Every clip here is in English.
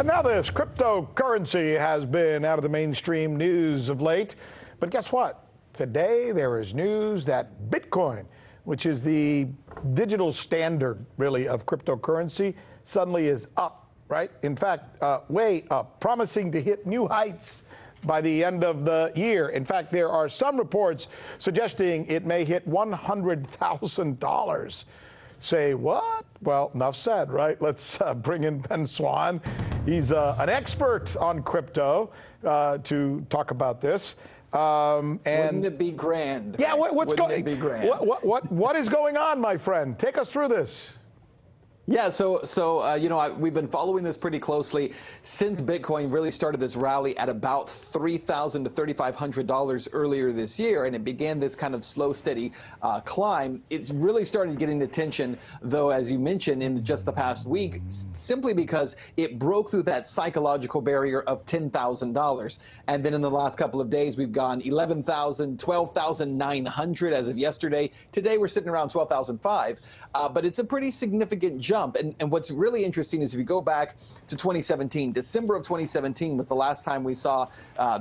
And now this, cryptocurrency has been out of the mainstream news of late. But guess what? Today there is news that Bitcoin, which is the digital standard, really, of cryptocurrency, suddenly is up, right? In fact, way up, promising to hit new heights by the end of the year. In fact, there are some reports suggesting it may hit $100,000. Say what? Well, enough said, right? Let's bring in Ben Swann. He's an expert on crypto to talk about this. And wouldn't it be grand? Yeah, what's going? What is going on, my friend? Take us through this. Yeah, we've been following this pretty closely since Bitcoin really started this rally at about $3,000 to $3,500 earlier this year, and it began this kind of slow, steady climb. It's really started getting attention, though, as you mentioned, in just the past week, simply because it broke through that psychological barrier of $10,000. And then in the last couple of days, we've gone 11,000, 12,900 as of yesterday. Today, we're sitting around 12,005, but it's a pretty significant jump. And what's really interesting is if you go back to 2017, December of 2017 was the last time we saw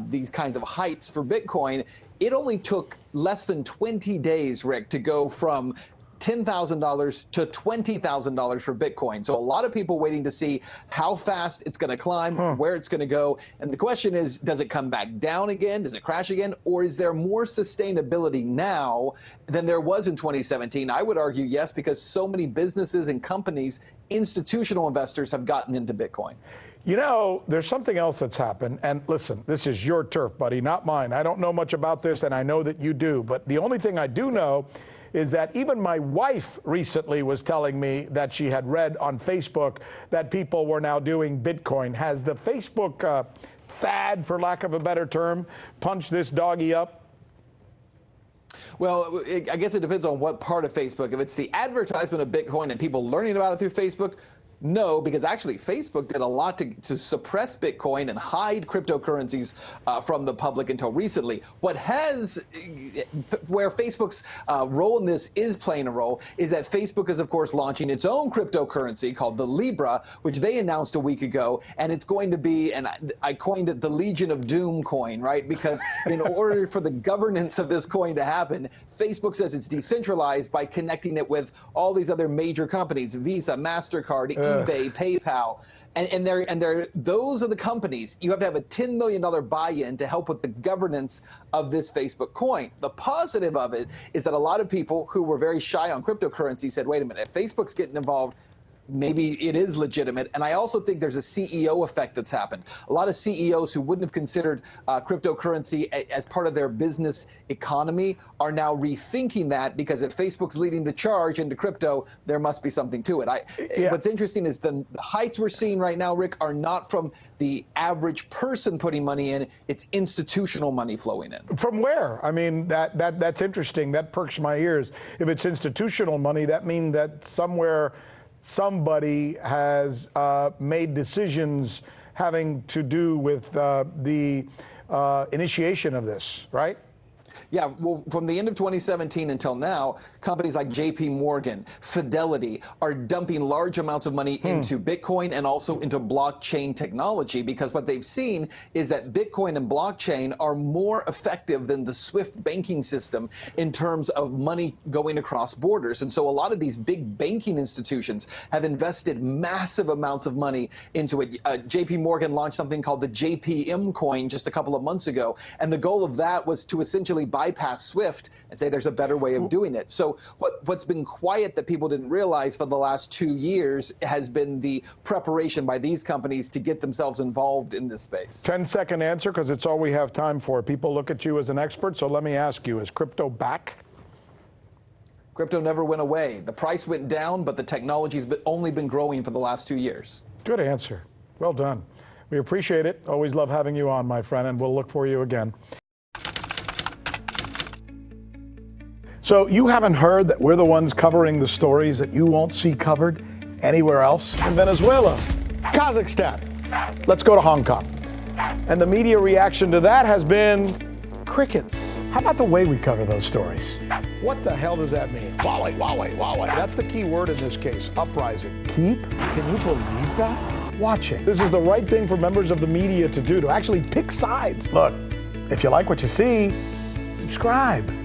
these kinds of heights for Bitcoin. It only took less than 20 days, Rick, to go from $10,000 to $20,000 for Bitcoin. So a lot of people waiting to see how fast it's going to climb, where it's going to go. And the question is, does it come back down again? Does it crash again? Or is there more sustainability now than there was in 2017? I would argue yes, because so many businesses and companies, institutional investors have gotten into Bitcoin. You know, there's something else that's happened. And listen, this is your turf, buddy, not mine. I don't know much about this, and I know that you do. But the only thing I do know is that even my wife recently was telling me that she had read on Facebook that people were now doing Bitcoin. Has the Facebook fad, for lack of a better term, punched this doggy up? Well, I guess it depends on what part of Facebook. If it's the advertisement of Bitcoin and people learning about it through Facebook, no, because actually Facebook did a lot to suppress Bitcoin and hide cryptocurrencies from the public until recently. Where Facebook's role in this is playing a role is that Facebook is, of course, launching its own cryptocurrency called the Libra, which they announced a week ago, and it's going to be, and I coined it the Legion of Doom coin, right? Because in order for the governance of this coin to happen, Facebook says it's decentralized by connecting it with all these other major companies, Visa, MasterCard, eBay, PayPal, and those are the companies. You have to have a $10 million buy-in to help with the governance of this Facebook coin. The positive of it is that a lot of people who were very shy on cryptocurrency said, wait a minute, if Facebook's getting involved, maybe it is legitimate. And I also think there's a CEO effect that's happened. A lot of CEOs who wouldn't have considered cryptocurrency as part of their business economy are now rethinking that, because if Facebook's leading the charge into crypto, there must be something to it. What's interesting is the heights we're seeing right now, Rick, are not from the average person putting money in. It's institutional money flowing in. From where? I mean, that's interesting. That perks my ears. If it's institutional money, that means that somewhere somebody has made decisions having to do with the initiation of this, right? Yeah, well, from the end of 2017 until now, companies like JP Morgan, Fidelity are dumping large amounts of money into Bitcoin and also into blockchain technology, because what they've seen is that Bitcoin and blockchain are more effective than the SWIFT banking system in terms of money going across borders. And so a lot of these big banking institutions have invested massive amounts of money into it. JP Morgan launched something called the JPM coin just a couple of months ago, and the goal of that was to essentially bypass SWIFT and say there's a better way of doing it. So what's been quiet that people didn't realize for the last 2 years has been the preparation by these companies to get themselves involved in this space. 10-second answer, because it's all we have time for. People look at you as an expert, so let me ask you, is crypto back? Crypto never went away. The price went down, but the technology's only been growing for the last 2 years. Good answer. Well done. We appreciate it. Always love having you on, my friend, and we'll look for you again. So you haven't heard that we're the ones covering the stories that you won't see covered anywhere else? In Venezuela, Kazakhstan, let's go to Hong Kong. And the media reaction to that has been crickets. How about the way we cover those stories? What the hell does that mean? Wowee, wowee, wowee. That's the key word in this case, uprising. Can you believe that? watching. This is the right thing for members of the media to do, to actually pick sides. Look, if you like what you see, subscribe.